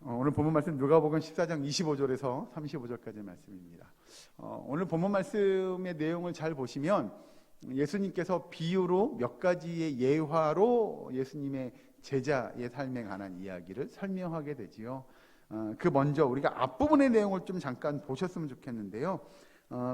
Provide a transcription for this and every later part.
오늘 본문 말씀 누가복음 14장 25절에서 35절까지의 말씀입니다. 오늘 본문 말씀의 내용을 잘 보시면 예수님께서 비유로 몇 가지의 예화로 예수님의 제자의 삶에 관한 이야기를 설명하게 되지요. 그 먼저 우리가 앞부분의 내용을 좀 잠깐 보셨으면 좋겠는데요.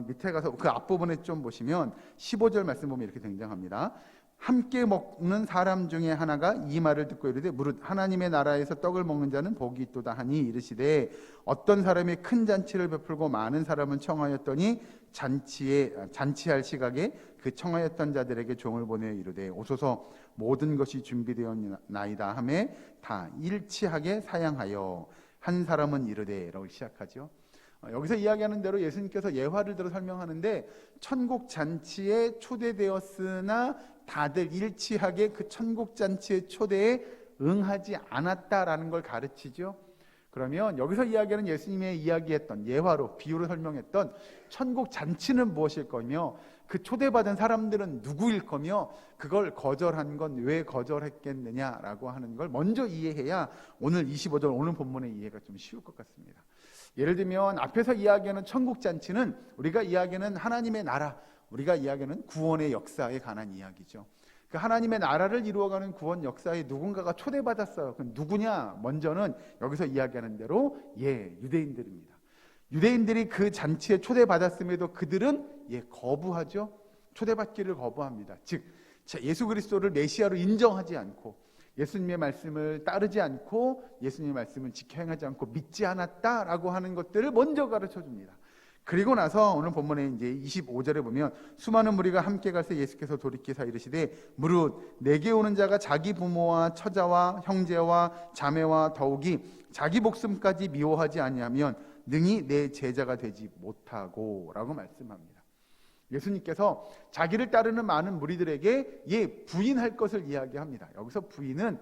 밑에 가서 그 앞부분에 좀 보시면 15절 말씀 보면 이렇게 등장합니다. 함께 먹는 사람 중에 하나가 이 말을 듣고 이르되 무릇 하나님의 나라에서 떡을 먹는 자는 복이 있도다 하니 이르시되 어떤 사람이 큰 잔치를 베풀고 많은 사람을 청하였더니 잔치할 시각에 그 청하였던 자들에게 종을 보내어 이르되 오소서 모든 것이 준비되었나이다 하매 다 일치하게 사양하여 한 사람은 이르되 라고 시작하죠. 여기서 이야기하는 대로 예수님께서 예화를 들어 설명하는데 천국 잔치에 초대되었으나 다들 일치하게 그 천국 잔치의 초대에 응하지 않았다라는 걸 가르치죠. 그러면 여기서 이야기하는 예수님의 이야기했던 예화로 비유로 설명했던 천국 잔치는 무엇일 거며 그 초대받은 사람들은 누구일 거며 그걸 거절한 건 왜 거절했겠느냐라고 하는 걸 먼저 이해해야 오늘 25절 오늘 본문의 이해가 좀 쉬울 것 같습니다. 예를 들면 앞에서 이야기하는 천국 잔치는 우리가 이야기하는 하나님의 나라, 우리가 이야기하는 구원의 역사에 관한 이야기죠. 그 하나님의 나라를 이루어가는 구원 역사에 누군가가 초대받았어요. 그 누구냐? 먼저는 여기서 이야기하는 대로 유대인들입니다. 유대인들이 그 잔치에 초대받았음에도 그들은 거부하죠. 초대받기를 거부합니다. 즉 예수 그리스도를 메시아로 인정하지 않고 예수님의 말씀을 따르지 않고 예수님의 말씀을 지켜 행하지 않고 믿지 않았다라고 하는 것들을 먼저 가르쳐 줍니다. 그리고 나서 오늘 본문에 이제 25절에 보면 수많은 무리가 함께 갈새 예수께서 돌이키사 이르시되 무릇 내게 오는 자가 자기 부모와 처자와 형제와 자매와 더욱이 자기 목숨까지 미워하지 아니하면 능히 내 제자가 되지 못하고 라고 말씀합니다. 예수님께서 자기를 따르는 많은 무리들에게 부인할 것을 이야기합니다. 여기서 부인은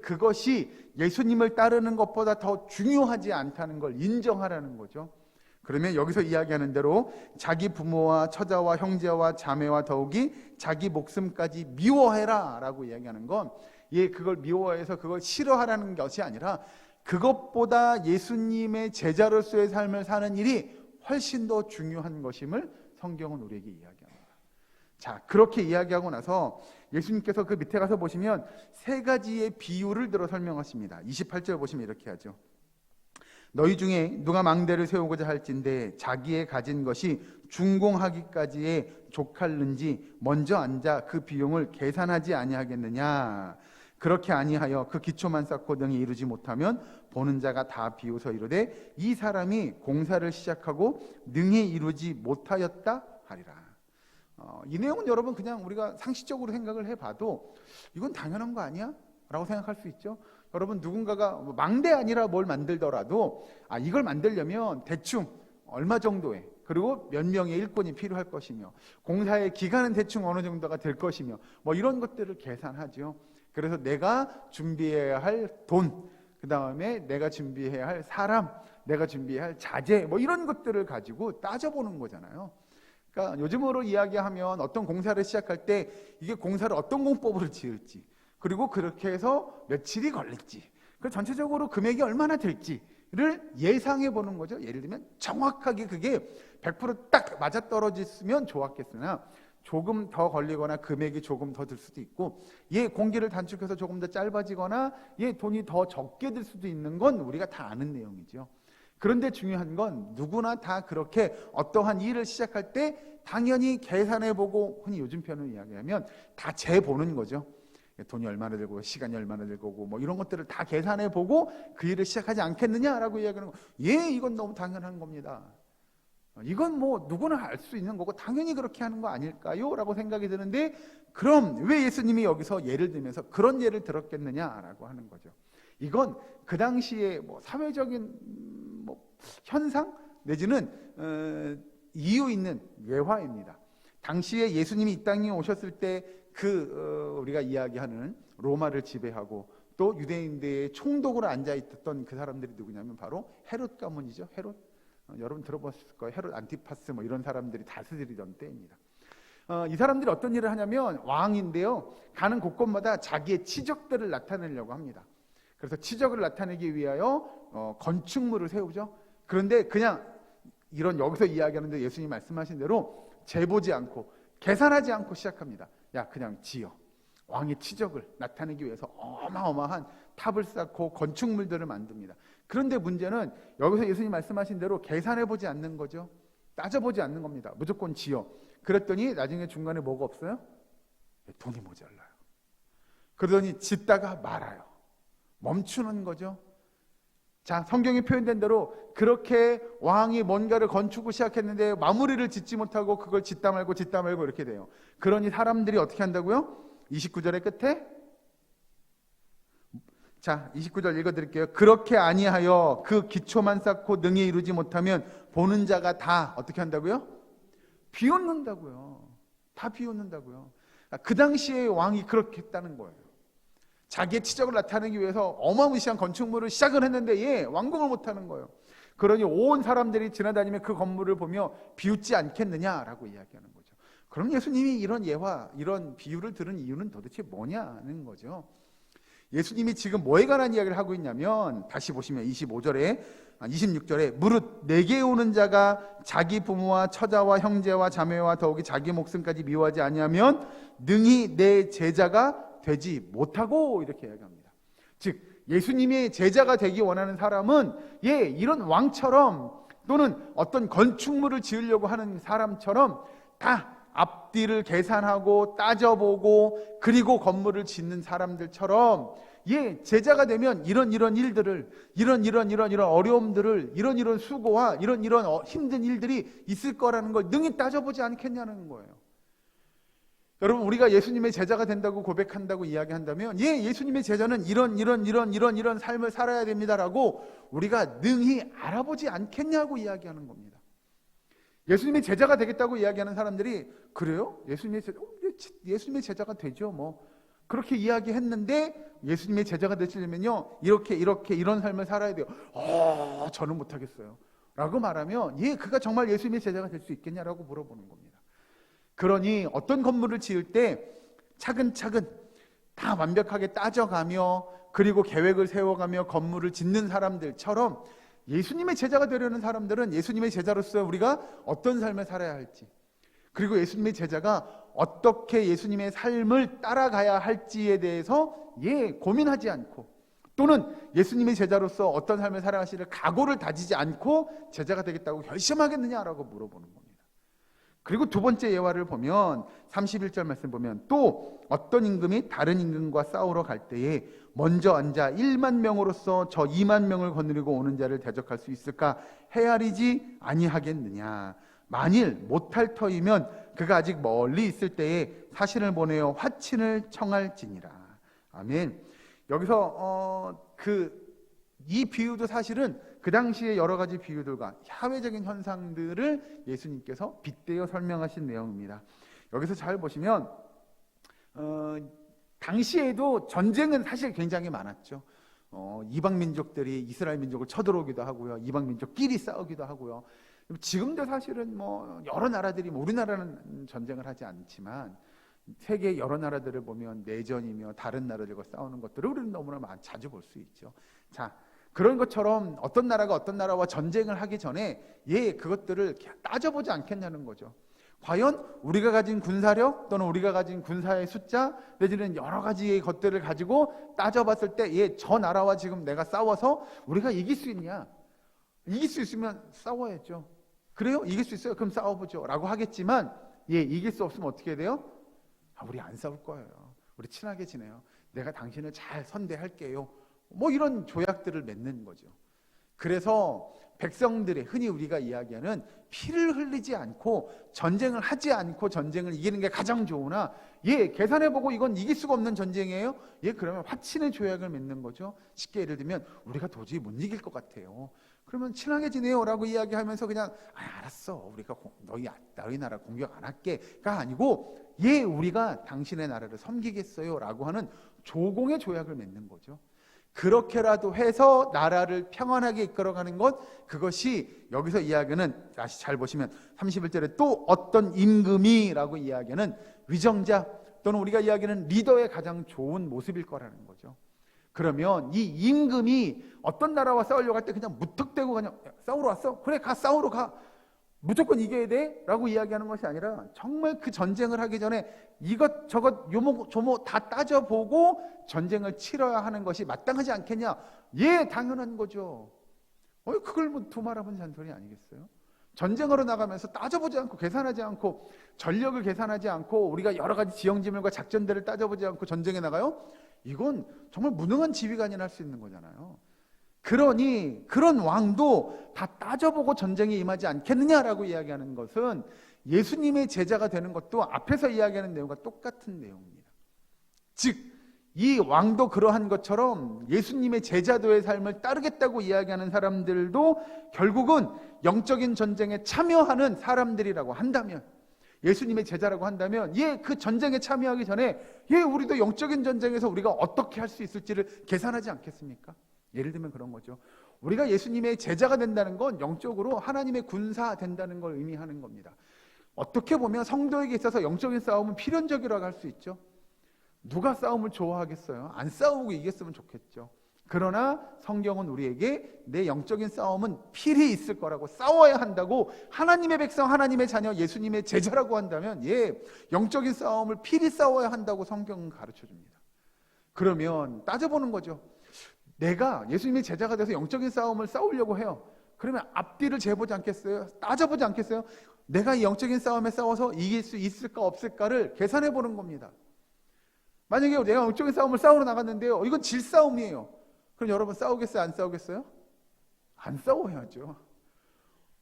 그것이 예수님을 따르는 것보다 더 중요하지 않다는 걸 인정하라는 거죠. 그러면 여기서 이야기하는 대로 자기 부모와 처자와 형제와 자매와 더욱이 자기 목숨까지 미워해라 라고 이야기하는 건 그걸 미워해서 그걸 싫어하라는 것이 아니라 그것보다 예수님의 제자로서의 삶을 사는 일이 훨씬 더 중요한 것임을 성경은 우리에게 이야기합니다. 자, 그렇게 이야기하고 나서 예수님께서 그 밑에 가서 보시면 세 가지의 비유를 들어 설명하십니다. 28절 보시면 이렇게 하죠. 너희 중에 누가 망대를 세우고자 할진대 자기의 가진 것이 준공하기까지에 족할는지 먼저 앉아 그 비용을 계산하지 아니하겠느냐. 그렇게 아니하여 그 기초만 쌓고 등이 이루지 못하면 보는 자가 다 비웃어 이르되 이 사람이 공사를 시작하고 능히 이루지 못하였다 하리라. 이 내용은 여러분 그냥 우리가 상식적으로 생각을 해봐도 이건 당연한 거 아니야? 라고 생각할 수 있죠. 여러분 누군가가 망대 아니라 뭘 만들더라도 이걸 만들려면 대충 얼마 정도의 그리고 몇 명의 일꾼이 필요할 것이며 공사의 기간은 대충 어느 정도가 될 것이며 뭐 이런 것들을 계산하죠. 그래서 내가 준비해야 할 돈, 그 다음에 내가 준비해야 할 사람, 내가 준비해야 할 자재 뭐 이런 것들을 가지고 따져보는 거잖아요. 그러니까 요즘으로 이야기하면 어떤 공사를 시작할 때 이게 공사를 어떤 공법으로 지을지 그리고 그렇게 해서 며칠이 걸릴지 그 전체적으로 금액이 얼마나 될지를 예상해 보는 거죠. 예를 들면 정확하게 그게 100% 딱 맞아떨어졌으면 좋았겠으나 조금 더 걸리거나 금액이 조금 더 들 수도 있고 공기를 단축해서 조금 더 짧아지거나 돈이 더 적게 들 수도 있는 건 우리가 다 아는 내용이죠. 그런데 중요한 건 누구나 다 그렇게 어떠한 일을 시작할 때 당연히 계산해보고 흔히 요즘 표현을 이야기하면 다 재보는 거죠. 돈이 얼마나 들고 시간이 얼마나 들고 뭐 이런 것들을 다 계산해보고 그 일을 시작하지 않겠느냐라고 이야기하는 거. 이건 너무 당연한 겁니다. 이건 뭐 누구나 알 수 있는 거고 당연히 그렇게 하는 거 아닐까요? 라고 생각이 드는데 그럼 왜 예수님이 여기서 예를 들면서 그런 예를 들었겠느냐라고 하는 거죠. 이건 그 당시에 뭐 사회적인 현상 내지는 이유 있는 예화입니다. 당시에 예수님이 이 땅에 오셨을 때 우리가 이야기하는 로마를 지배하고 또 유대인들의 총독으로 앉아있던 그 사람들이 누구냐면 바로 헤롯 가문이죠. 헤롯. 여러분 들어보셨을 거예요. 헤롯 안티파스 뭐 이런 사람들이 다스리던 때입니다. 이 사람들이 어떤 일을 하냐면 왕인데요. 가는 곳곳마다 자기의 치적들을 나타내려고 합니다. 그래서 치적을 나타내기 위하여 건축물을 세우죠. 그런데 그냥 이런 여기서 이야기하는데 예수님 말씀하신 대로 재보지 않고 계산하지 않고 시작합니다. 야, 그냥 지어. 왕의 치적을 나타내기 위해서 어마어마한 탑을 쌓고 건축물들을 만듭니다. 그런데 문제는 여기서 예수님 말씀하신 대로 계산해보지 않는 거죠. 따져보지 않는 겁니다. 무조건 지어. 그랬더니 나중에 중간에 뭐가 없어요? 돈이 모자라요. 그러더니 짓다가 말아요. 멈추는 거죠. 자, 성경에 표현된 대로 그렇게 왕이 뭔가를 건축을 시작했는데 마무리를 짓지 못하고 그걸 짓다 말고 이렇게 돼요. 그러니 사람들이 어떻게 한다고요? 29절의 끝에, 자, 29절 읽어드릴게요. 그렇게 아니하여 그 기초만 쌓고 능히 이루지 못하면 보는 자가 다 어떻게 한다고요? 비웃는다고요. 다 비웃는다고요. 그 당시에 왕이 그렇게 했다는 거예요. 자기의 치적을 나타내기 위해서 어마무시한 건축물을 시작을 했는데 완공을 못하는 거예요. 그러니 온 사람들이 지나다니며 그 건물을 보며 비웃지 않겠느냐라고 이야기하는 거죠. 그럼 예수님이 이런 예화, 이런 비유를 들은 이유는 도대체 뭐냐는 거죠. 예수님이 지금 뭐에 관한 이야기를 하고 있냐면, 다시 보시면 26절에 무릇 내게 오는 자가 자기 부모와 처자와 형제와 자매와 더욱이 자기 목숨까지 미워하지 아니하면 능히 내 제자가 되지 못하고, 이렇게 이야기합니다. 즉 예수님의 제자가 되기 원하는 사람은 이런 왕처럼 또는 어떤 건축물을 지으려고 하는 사람처럼 다 앞뒤를 계산하고 따져보고 그리고 건물을 짓는 사람들처럼 제자가 되면 이런 일들을, 이런 어려움들을, 이런 수고와 이런 힘든 일들이 있을 거라는 걸 능히 따져보지 않겠냐는 거예요. 여러분, 우리가 예수님의 제자가 된다고 고백한다고 이야기한다면 예수님의 제자는 이런 삶을 살아야 됩니다라고 우리가 능히 알아보지 않겠냐고 이야기하는 겁니다. 예수님의 제자가 되겠다고 이야기하는 사람들이, 그래요? 예수님의 제자가 되죠. 뭐 그렇게 이야기했는데 예수님의 제자가 되시려면요 이렇게 이런 삶을 살아야 돼요. 저는 못하겠어요 라고 말하면 그가 정말 예수님의 제자가 될 수 있겠냐라고 물어보는 겁니다. 그러니 어떤 건물을 지을 때 차근차근 다 완벽하게 따져가며 그리고 계획을 세워가며 건물을 짓는 사람들처럼 예수님의 제자가 되려는 사람들은 예수님의 제자로서 우리가 어떤 삶을 살아야 할지, 그리고 예수님의 제자가 어떻게 예수님의 삶을 따라가야 할지에 대해서 고민하지 않고, 또는 예수님의 제자로서 어떤 삶을 살아가시를 각오를 다지지 않고 제자가 되겠다고 결심하겠느냐라고 물어보는 겁니다. 그리고 두 번째 예화를 보면 31절 말씀 보면, 또 어떤 임금이 다른 임금과 싸우러 갈 때에 먼저 앉아 1만 명으로서 저 2만 명을 거느리고 오는 자를 대적할 수 있을까 헤아리지 아니하겠느냐. 만일 못할 터이면 그가 아직 멀리 있을 때에 사신을 보내어 화친을 청할지니라. 아멘. 여기서 이 비유도 사실은 그 당시의 여러 가지 비유들과 사회적인 현상들을 예수님께서 빗대어 설명하신 내용입니다. 여기서 잘 보시면 당시에도 전쟁은 사실 굉장히 많았죠. 이방 민족들이 이스라엘 민족을 쳐들어오기도 하고요, 이방 민족끼리 싸우기도 하고요. 지금도 사실은 여러 나라들이, 우리나라는 전쟁을 하지 않지만 세계 여러 나라들을 보면 내전이며 다른 나라들과 싸우는 것들을 우리는 너무나 자주 볼 수 있죠. 자, 그런 것처럼 어떤 나라가 어떤 나라와 전쟁을 하기 전에 그것들을 따져보지 않겠냐는 거죠. 과연 우리가 가진 군사력 또는 우리가 가진 군사의 숫자 내지는 여러 가지의 것들을 가지고 따져봤을 때 저 나라와 지금 내가 싸워서 우리가 이길 수 있냐? 이길 수 있으면 싸워야죠. 그래요? 이길 수 있어요? 그럼 싸워보죠 라고 하겠지만 이길 수 없으면 어떻게 돼요? 우리 안 싸울 거예요. 우리 친하게 지내요. 내가 당신을 잘 선대할게요. 이런 조약들을 맺는 거죠. 그래서 백성들의, 흔히 우리가 이야기하는 피를 흘리지 않고 전쟁을 하지 않고 전쟁을 이기는 게 가장 좋으나 계산해보고 이건 이길 수가 없는 전쟁이에요. 그러면 화친의 조약을 맺는 거죠. 쉽게 예를 들면 우리가 도저히 못 이길 것 같아요. 그러면 친하게 지내요 라고 이야기하면서 그냥 알았어, 우리가 너희 나라 공격 안 할게가 아니고 우리가 당신의 나라를 섬기겠어요 라고 하는 조공의 조약을 맺는 거죠. 그렇게라도 해서 나라를 평안하게 이끌어가는 것, 그것이 여기서 이야기하는, 다시 잘 보시면 31절에 또 어떤 임금이라고 이야기하는 위정자 또는 우리가 이야기하는 리더의 가장 좋은 모습일 거라는 거죠. 그러면 이 임금이 어떤 나라와 싸우려고 할 때 그냥 무턱대고 그냥 싸우러 왔어? 그래, 가, 싸우러 가. 무조건 이겨야 돼? 라고 이야기하는 것이 아니라 정말 그 전쟁을 하기 전에 이것저것 요모조모 다 따져보고 전쟁을 치러야 하는 것이 마땅하지 않겠냐? 예, 당연한 거죠. 그걸 뭐 두말하면 잔소리 아니겠어요? 전쟁으로 나가면서 따져보지 않고 계산하지 않고 전력을 계산하지 않고 우리가 여러 가지 지형지물과 작전들을 따져보지 않고 전쟁에 나가요? 이건 정말 무능한 지휘관이나 할 수 있는 거잖아요. 그러니 그런 왕도 다 따져보고 전쟁에 임하지 않겠느냐라고 이야기하는 것은 예수님의 제자가 되는 것도 앞에서 이야기하는 내용과 똑같은 내용입니다. 즉, 이 왕도 그러한 것처럼 예수님의 제자도의 삶을 따르겠다고 이야기하는 사람들도 결국은 영적인 전쟁에 참여하는 사람들이라고 한다면, 예수님의 제자라고 한다면 그 전쟁에 참여하기 전에 우리도 영적인 전쟁에서 우리가 어떻게 할 수 있을지를 계산하지 않겠습니까? 예를 들면 그런 거죠. 우리가 예수님의 제자가 된다는 건 영적으로 하나님의 군사 된다는 걸 의미하는 겁니다. 어떻게 보면 성도에게 있어서 영적인 싸움은 필연적이라고 할 수 있죠. 누가 싸움을 좋아하겠어요? 안 싸우고 이겼으면 좋겠죠. 그러나 성경은 우리에게 내 영적인 싸움은 필히 있을 거라고, 싸워야 한다고, 하나님의 백성, 하나님의 자녀, 예수님의 제자라고 한다면 영적인 싸움을 필히 싸워야 한다고 성경은 가르쳐 줍니다. 그러면 따져보는 거죠. 내가 예수님의 제자가 돼서 영적인 싸움을 싸우려고 해요. 그러면 앞뒤를 재보지 않겠어요? 따져보지 않겠어요? 내가 이 영적인 싸움에 싸워서 이길 수 있을까 없을까를 계산해 보는 겁니다. 만약에 내가 영적인 싸움을 싸우러 나갔는데요, 이건 질 싸움이에요. 그럼 여러분 싸우겠어요? 안 싸우겠어요? 안 싸워야죠.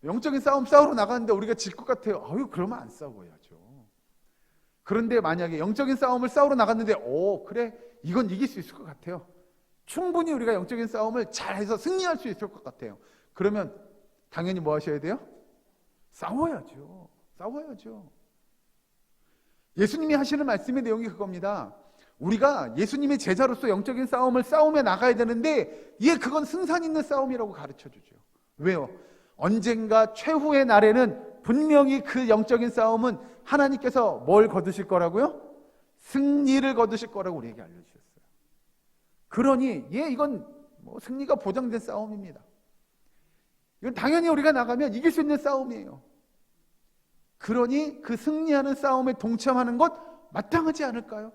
영적인 싸움 싸우러 나갔는데 우리가 질 것 같아요. 그러면 안 싸워야죠. 그런데 만약에 영적인 싸움을 싸우러 나갔는데 그래, 이건 이길 수 있을 것 같아요. 충분히 우리가 영적인 싸움을 잘해서 승리할 수 있을 것 같아요. 그러면 당연히 뭐 하셔야 돼요? 싸워야죠. 예수님이 하시는 말씀의 내용이 그겁니다. 우리가 예수님의 제자로서 영적인 싸움을 싸우며 나가야 되는데 그건 승산 있는 싸움이라고 가르쳐주죠. 왜요? 언젠가 최후의 날에는 분명히 그 영적인 싸움은 하나님께서 뭘 거두실 거라고요? 승리를 거두실 거라고 우리에게 알려주셨어요. 그러니 이건 승리가 보장된 싸움입니다. 이건 당연히 우리가 나가면 이길 수 있는 싸움이에요. 그러니 그 승리하는 싸움에 동참하는 것 마땅하지 않을까요?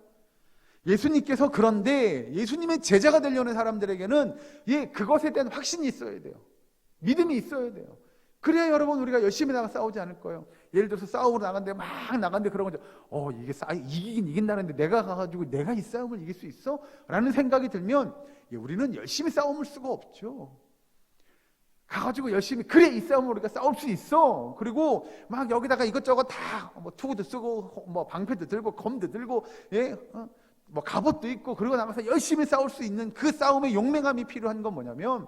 예수님께서 그런데 예수님의 제자가 되려는 사람들에게는 그것에 대한 확신이 있어야 돼요. 믿음이 있어야 돼요. 그래야 여러분 우리가 열심히 나가 싸우지 않을 거예요. 예를 들어서 싸우러 나갔는데 막 나갔는데 그런 거죠. 이게 이기긴 이긴다는데 내가 가가지고 내가 이 싸움을 이길 수 있어? 라는 생각이 들면 우리는 열심히 싸움을 수가 없죠. 가가지고 열심히 이 싸움을 우리가 싸울 수 있어. 그리고 막 여기다가 이것저것 다 투구도 쓰고 방패도 들고 검도 들고 갑옷도 있고 그러고 나가서 열심히 싸울 수 있는 그 싸움의 용맹함이 필요한 건 뭐냐면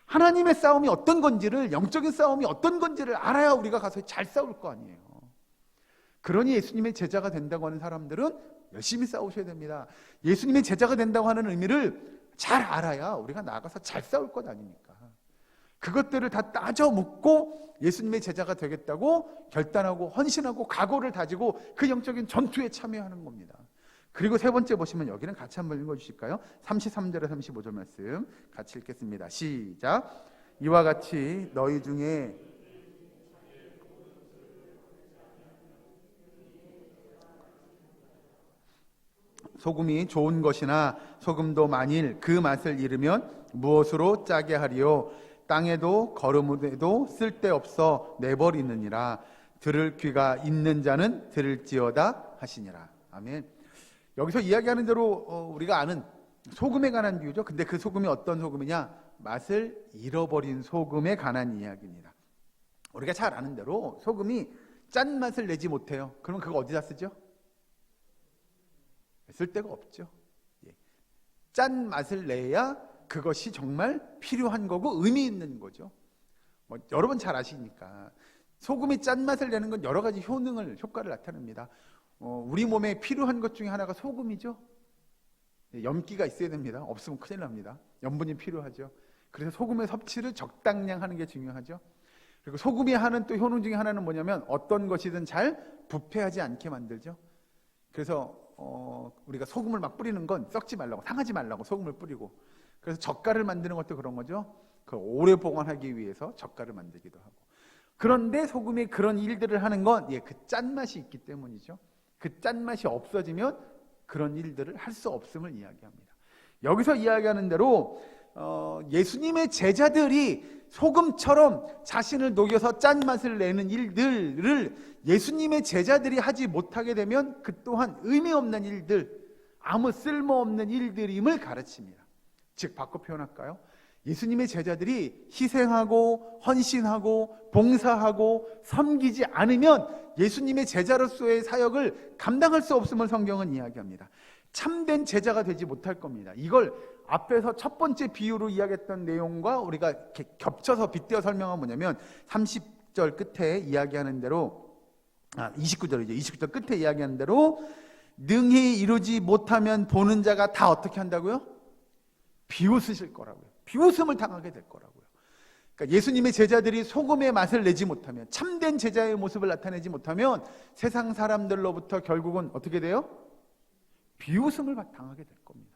하나님의 싸움이 어떤 건지를, 영적인 싸움이 어떤 건지를 알아야 우리가 가서 잘 싸울 거 아니에요. 그러니 예수님의 제자가 된다고 하는 사람들은 열심히 싸우셔야 됩니다. 예수님의 제자가 된다고 하는 의미를 잘 알아야 우리가 나가서 잘 싸울 것 아닙니까? 그것들을 다 따져 묻고 예수님의 제자가 되겠다고 결단하고 헌신하고 각오를 다지고 그 영적인 전투에 참여하는 겁니다. 그리고 세 번째 보시면 여기는 같이 한번 읽어주실까요? 33절에 35절 말씀 같이 읽겠습니다. 시작. 이와 같이 너희 중에 소금이 좋은 것이나 소금도 만일 그 맛을 잃으면 무엇으로 짜게 하리요? 땅에도 거름에도 쓸데없어 내버리느니라. 들을 귀가 있는 자는 들을지어다 하시니라. 아멘. 여기서 이야기하는 대로 우리가 아는 소금에 관한 비유죠. 근데 그 소금이 어떤 소금이냐? 맛을 잃어버린 소금에 관한 이야기입니다. 우리가 잘 아는 대로 소금이 짠 맛을 내지 못해요. 그러면 그거 어디다 쓰죠? 쓸 데가 없죠. 짠 맛을 내야 그것이 정말 필요한 거고 의미 있는 거죠. 여러분 잘 아시니까 소금이 짠 맛을 내는 건 여러 가지 효과를 나타냅니다. 우리 몸에 필요한 것 중에 하나가 소금이죠. 염기가 있어야 됩니다. 없으면 큰일 납니다. 염분이 필요하죠. 그래서 소금의 섭취를 적당량 하는 게 중요하죠. 그리고 소금이 하는 또 효능 중에 하나는 뭐냐면 어떤 것이든 잘 부패하지 않게 만들죠. 그래서 우리가 소금을 막 뿌리는 건 썩지 말라고, 상하지 말라고 소금을 뿌리고, 그래서 젓갈을 만드는 것도 그런 거죠. 그 오래 보관하기 위해서 젓갈을 만들기도 하고. 그런데 소금이 그런 일들을 하는 건 그 짠맛이 있기 때문이죠. 그 짠맛이 없어지면 그런 일들을 할 수 없음을 이야기합니다. 여기서 이야기하는 대로 예수님의 제자들이 소금처럼 자신을 녹여서 짠맛을 내는 일들을 예수님의 제자들이 하지 못하게 되면 그 또한 의미 없는 일들, 아무 쓸모없는 일들임을 가르칩니다. 즉 바꿔 표현할까요? 예수님의 제자들이 희생하고 헌신하고 봉사하고 섬기지 않으면 예수님의 제자로서의 사역을 감당할 수 없음을 성경은 이야기합니다. 참된 제자가 되지 못할 겁니다. 이걸 앞에서 첫 번째 비유로 이야기했던 내용과 우리가 이렇게 겹쳐서 빗대어 설명하면 뭐냐면 30절 끝에 이야기하는 대로 29절이죠. 29절 끝에 이야기하는 대로 능히 이루지 못하면 보는 자가 다 어떻게 한다고요? 비웃으실 거라고요. 비웃음을 당하게 될 거라고요. 그러니까 예수님의 제자들이 소금의 맛을 내지 못하면, 참된 제자의 모습을 나타내지 못하면 세상 사람들로부터 결국은 어떻게 돼요? 비웃음을 당하게 될 겁니다.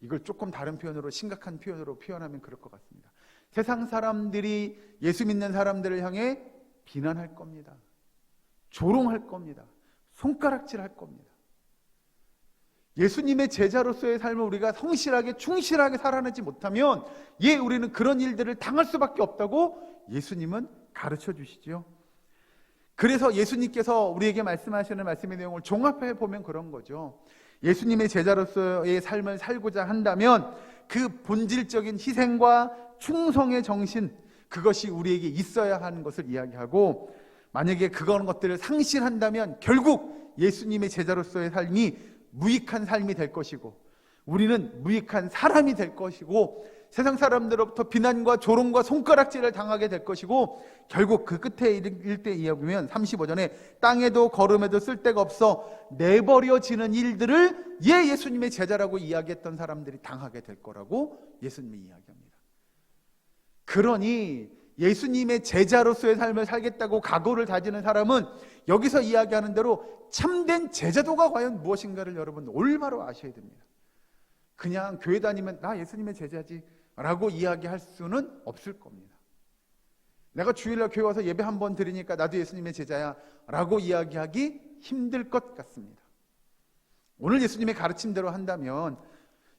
이걸 조금 다른 표현으로, 심각한 표현으로 표현하면 그럴 것 같습니다. 세상 사람들이 예수 믿는 사람들을 향해 비난할 겁니다. 조롱할 겁니다. 손가락질할 겁니다. 예수님의 제자로서의 삶을 우리가 성실하게 충실하게 살아내지 못하면 우리는 그런 일들을 당할 수밖에 없다고 예수님은 가르쳐 주시죠. 그래서 예수님께서 우리에게 말씀하시는 말씀의 내용을 종합해 보면 그런 거죠. 예수님의 제자로서의 삶을 살고자 한다면 그 본질적인 희생과 충성의 정신, 그것이 우리에게 있어야 하는 것을 이야기하고, 만약에 그런 것들을 상실한다면 결국 예수님의 제자로서의 삶이 무익한 삶이 될 것이고, 우리는 무익한 사람이 될 것이고, 세상 사람들로부터 비난과 조롱과 손가락질을 당하게 될 것이고, 결국 그 끝에 이를 때 이야기하면 35절에 땅에도 걸음에도 쓸데가 없어 내버려지는 일들을 예수님의 제자라고 이야기했던 사람들이 당하게 될 거라고 예수님이 이야기합니다. 그러니 예수님의 제자로서의 삶을 살겠다고 각오를 다지는 사람은 여기서 이야기하는 대로 참된 제자도가 과연 무엇인가를 여러분 올바로 아셔야 됩니다. 그냥 교회 다니면 나 예수님의 제자지 라고 이야기할 수는 없을 겁니다. 내가 주일날 교회 와서 예배 한 번 드리니까 나도 예수님의 제자야 라고 이야기하기 힘들 것 같습니다. 오늘 예수님의 가르침대로 한다면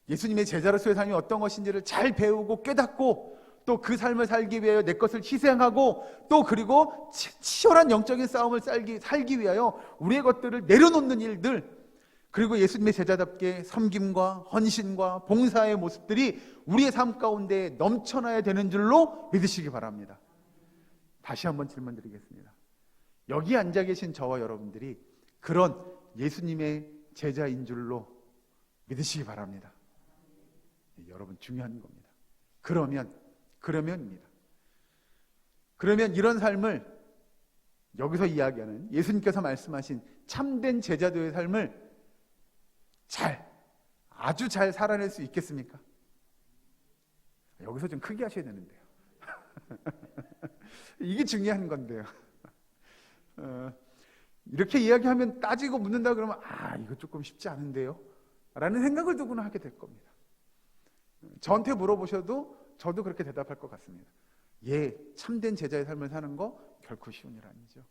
예수님의 제자로서의 삶이 어떤 것인지를 잘 배우고 깨닫고, 또 그 삶을 살기 위하여 내 것을 희생하고, 또 그리고 치열한 영적인 싸움을 살기 위하여 우리의 것들을 내려놓는 일들, 그리고 예수님의 제자답게 섬김과 헌신과 봉사의 모습들이 우리의 삶 가운데 넘쳐나야 되는 줄로 믿으시기 바랍니다. 다시 한번 질문 드리겠습니다. 여기 앉아 계신 저와 여러분들이 그런 예수님의 제자인 줄로 믿으시기 바랍니다. 여러분 중요한 겁니다. 그러면입니다. 그러면 이런 삶을 여기서 이야기하는 예수님께서 말씀하신 참된 제자도의 삶을 아주 잘 살아낼 수 있겠습니까? 여기서 좀 크게 하셔야 되는데요. 이게 중요한 건데요. 이렇게 이야기하면 따지고 묻는다 그러면 이거 조금 쉽지 않은데요? 라는 생각을 누구나 하게 될 겁니다. 저한테 물어보셔도 저도 그렇게 대답할 것 같습니다. 참된 제자의 삶을 사는 거 결코 쉬운 일 아니죠.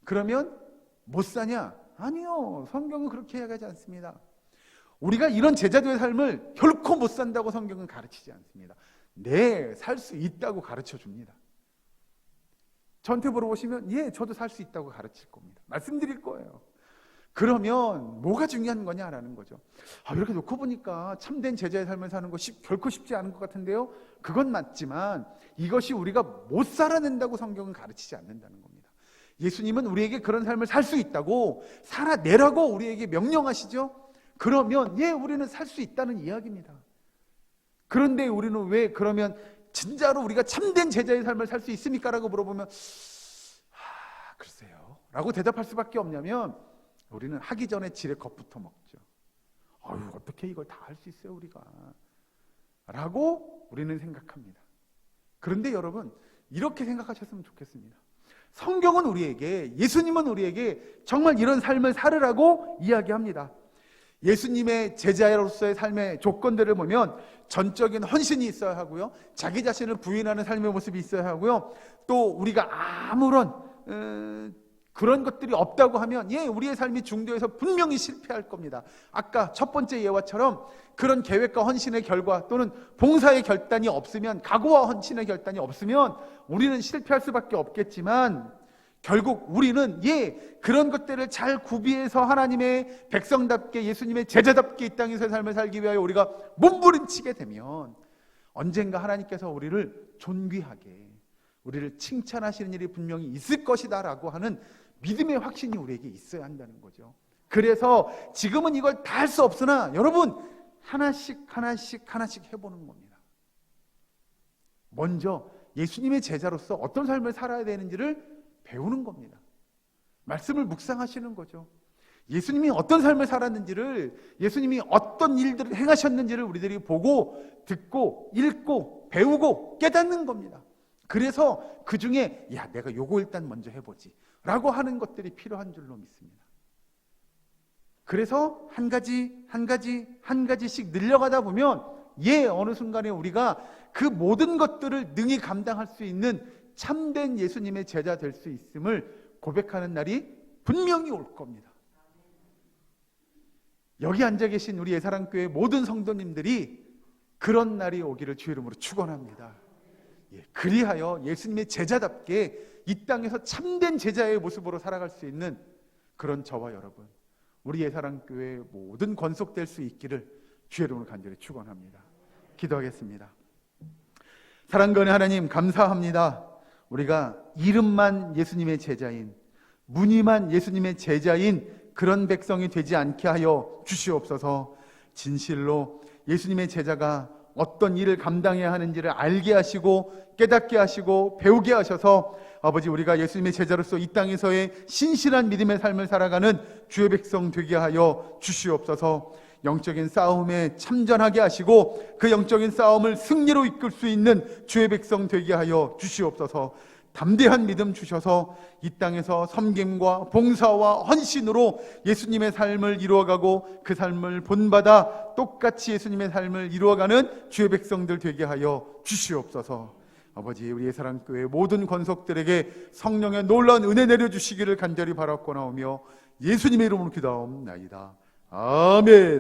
그러면 못 사냐? 아니요. 성경은 그렇게 이야기하지 않습니다. 우리가 이런 제자도의 삶을 결코 못 산다고 성경은 가르치지 않습니다. 살 수 있다고 가르쳐 줍니다. 저한테 물어보시면 저도 살 수 있다고 가르칠 겁니다. 말씀드릴 거예요. 그러면 뭐가 중요한 거냐라는 거죠. 이렇게 놓고 보니까 참된 제자의 삶을 사는 거 결코 쉽지 않은 것 같은데요. 그건 맞지만 이것이 우리가 못 살아낸다고 성경은 가르치지 않는다는 겁니다. 예수님은 우리에게 그런 삶을 살 수 있다고, 살아내라고 우리에게 명령하시죠. 그러면 우리는 살 수 있다는 이야기입니다. 그런데 우리는 왜 그러면 진짜로 우리가 참된 제자의 삶을 살 수 있습니까? 라고 물어보면 글쎄요 라고 대답할 수밖에 없냐면, 우리는 하기 전에 지레 겁부터 먹죠. 어떻게 이걸 다 할 수 있어요 우리가? 라고 우리는 생각합니다. 그런데 여러분 이렇게 생각하셨으면 좋겠습니다. 성경은 우리에게, 예수님은 우리에게 정말 이런 삶을 살으라고 이야기합니다. 예수님의 제자로서의 삶의 조건들을 보면 전적인 헌신이 있어야 하고요, 자기 자신을 부인하는 삶의 모습이 있어야 하고요, 또 우리가 아무런 그런 것들이 없다고 하면 우리의 삶이 중도에서 분명히 실패할 겁니다. 아까 첫 번째 예화처럼 그런 계획과 헌신의 결과 또는 봉사의 결단이 없으면, 각오와 헌신의 결단이 없으면 우리는 실패할 수밖에 없겠지만, 결국 우리는 그런 것들을 잘 구비해서 하나님의 백성답게, 예수님의 제자답게 이 땅에서의 삶을 살기 위하여 우리가 몸부림치게 되면 언젠가 하나님께서 우리를 존귀하게, 우리를 칭찬하시는 일이 분명히 있을 것이다 라고 하는 믿음의 확신이 우리에게 있어야 한다는 거죠. 그래서 지금은 이걸 다 할 수 없으나 여러분, 하나씩 해보는 겁니다. 먼저 예수님의 제자로서 어떤 삶을 살아야 되는지를 배우는 겁니다. 말씀을 묵상하시는 거죠. 예수님이 어떤 삶을 살았는지를, 예수님이 어떤 일들을 행하셨는지를 우리들이 보고 듣고 읽고 배우고 깨닫는 겁니다. 그래서 그 중에 내가 요거 일단 먼저 해보지 라고 하는 것들이 필요한 줄로 믿습니다. 그래서 한 가지씩 늘려가다 보면 어느 순간에 우리가 그 모든 것들을 능히 감당할 수 있는 참된 예수님의 제자 될 수 있음을 고백하는 날이 분명히 올 겁니다. 여기 앉아 계신 우리 예사랑교회 모든 성도님들이 그런 날이 오기를 주의 이름으로 축원합니다. 그리하여 예수님의 제자답게 이 땅에서 참된 제자의 모습으로 살아갈 수 있는 그런 저와 여러분, 우리 예사랑교회 모든 권속될 수 있기를 주의 이름으로 간절히 축원합니다. 기도하겠습니다. 사랑하는 하나님, 감사합니다. 우리가 이름만 예수님의 제자인, 무늬만 예수님의 제자인 그런 백성이 되지 않게 하여 주시옵소서. 진실로 예수님의 제자가 어떤 일을 감당해야 하는지를 알게 하시고 깨닫게 하시고 배우게 하셔서 아버지, 우리가 예수님의 제자로서 이 땅에서의 신실한 믿음의 삶을 살아가는 주의 백성 되게 하여 주시옵소서. 영적인 싸움에 참전하게 하시고 그 영적인 싸움을 승리로 이끌 수 있는 주의 백성 되게 하여 주시옵소서. 담대한 믿음 주셔서 이 땅에서 섬김과 봉사와 헌신으로 예수님의 삶을 이루어가고 그 삶을 본받아 똑같이 예수님의 삶을 이루어가는 주의 백성들 되게 하여 주시옵소서. 아버지, 우리 예사랑교회 모든 권속들에게 성령의 놀라운 은혜 내려주시기를 간절히 바라옵고나오며 예수님의 이름으로 기도하옵나이다. 아멘.